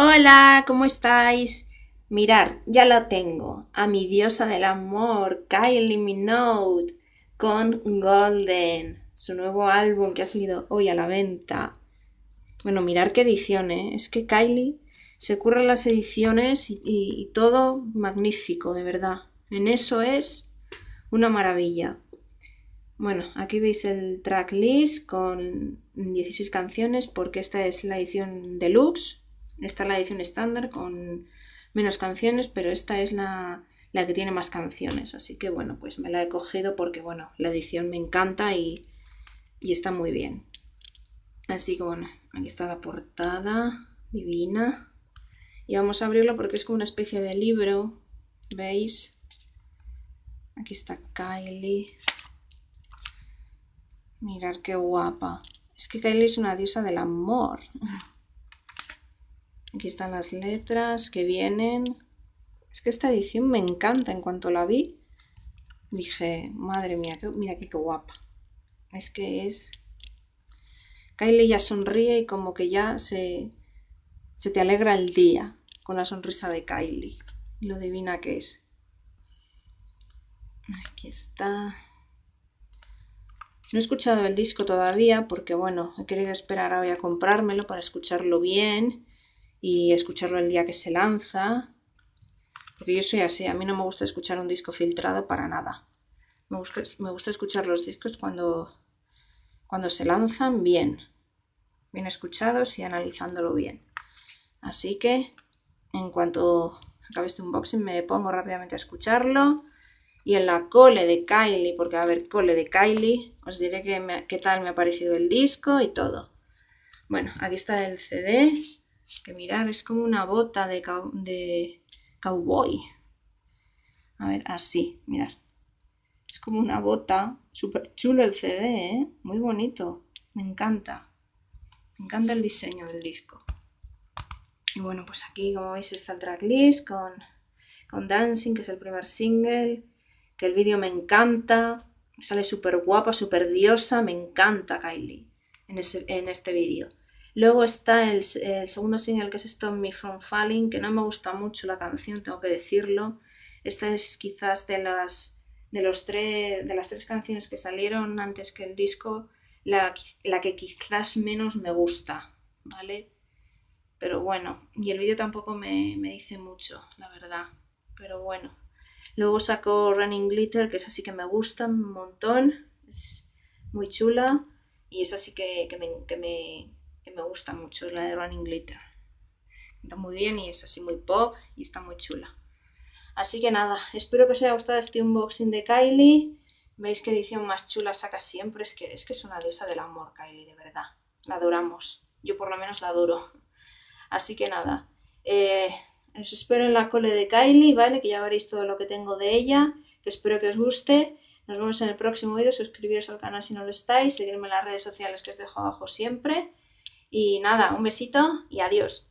Hola, ¿cómo estáis? Mirar, ya lo tengo, a mi diosa del amor, Kylie Minogue, con Golden, su nuevo álbum que ha salido hoy a la venta. Bueno, mirar qué edición, ¿eh? Es que Kylie se curra las ediciones y todo magnífico, de verdad. En eso es una maravilla. Bueno, aquí veis el tracklist con 16 canciones porque esta es la edición deluxe. Esta es la edición estándar con menos canciones, pero esta es la que tiene más canciones. Así que bueno, pues me la he cogido porque bueno, la edición me encanta y está muy bien. Así que bueno, aquí está la portada, divina. Y vamos a abrirlo porque es como una especie de libro. ¿Veis? Aquí está Kylie. Mirar qué guapa. Es que Kylie es una diosa del amor. Aquí están las letras que vienen. Es que esta edición me encanta. En cuanto la vi, dije, madre mía, mira qué guapa. Es que es... Kylie ya sonríe y como que ya se te alegra el día con la sonrisa de Kylie. Y lo divina que es. Aquí está. No he escuchado el disco todavía porque, bueno, he querido esperar a hoy a comprármelo para escucharlo bien y escucharlo el día que se lanza. Porque yo soy así, a mí no me gusta escuchar un disco filtrado para nada. Me gusta escuchar los discos cuando se lanzan bien escuchados y analizándolo bien. Así que, en cuanto acabe este unboxing, me pongo rápidamente a escucharlo. Y en la cole de Kylie, porque va a haber cole de Kylie, os diré qué tal me ha parecido el disco y todo. Bueno, aquí está el CD, que mirar, es como una bota de cowboy. A ver, así, mirad. Es como una bota, súper chulo el CD, ¿eh? Muy bonito, me encanta. Me encanta el diseño del disco. Y bueno, pues aquí, como veis, está el tracklist con Dancing, que es el primer single, que el vídeo me encanta, sale súper guapa, súper diosa, me encanta Kylie en este vídeo. Luego está el segundo single, que es Stop Me From Falling, que no me gusta mucho la canción, tengo que decirlo. Esta es quizás de las tres canciones que salieron antes que el disco, la que quizás menos me gusta, ¿vale? Pero bueno, y el vídeo tampoco me dice mucho, la verdad. Pero bueno. Luego sacó Running Glitter, que es así que me gusta un montón. Es muy chula. Y es así que me gusta mucho, la de Running Glitter. Está muy bien y es así muy pop y está muy chula. Así que nada, espero que os haya gustado este unboxing de Kylie. Veis qué edición más chula saca siempre. Es que es una diosa del amor, Kylie, de verdad. La adoramos. Yo por lo menos la adoro. Así que nada, os espero en la cole de Kylie, ¿vale? Que ya veréis todo lo que tengo de ella, que espero que os guste. Nos vemos en el próximo vídeo, suscribiros al canal si no lo estáis, seguirme en las redes sociales que os dejo abajo siempre. Y nada, un besito y adiós.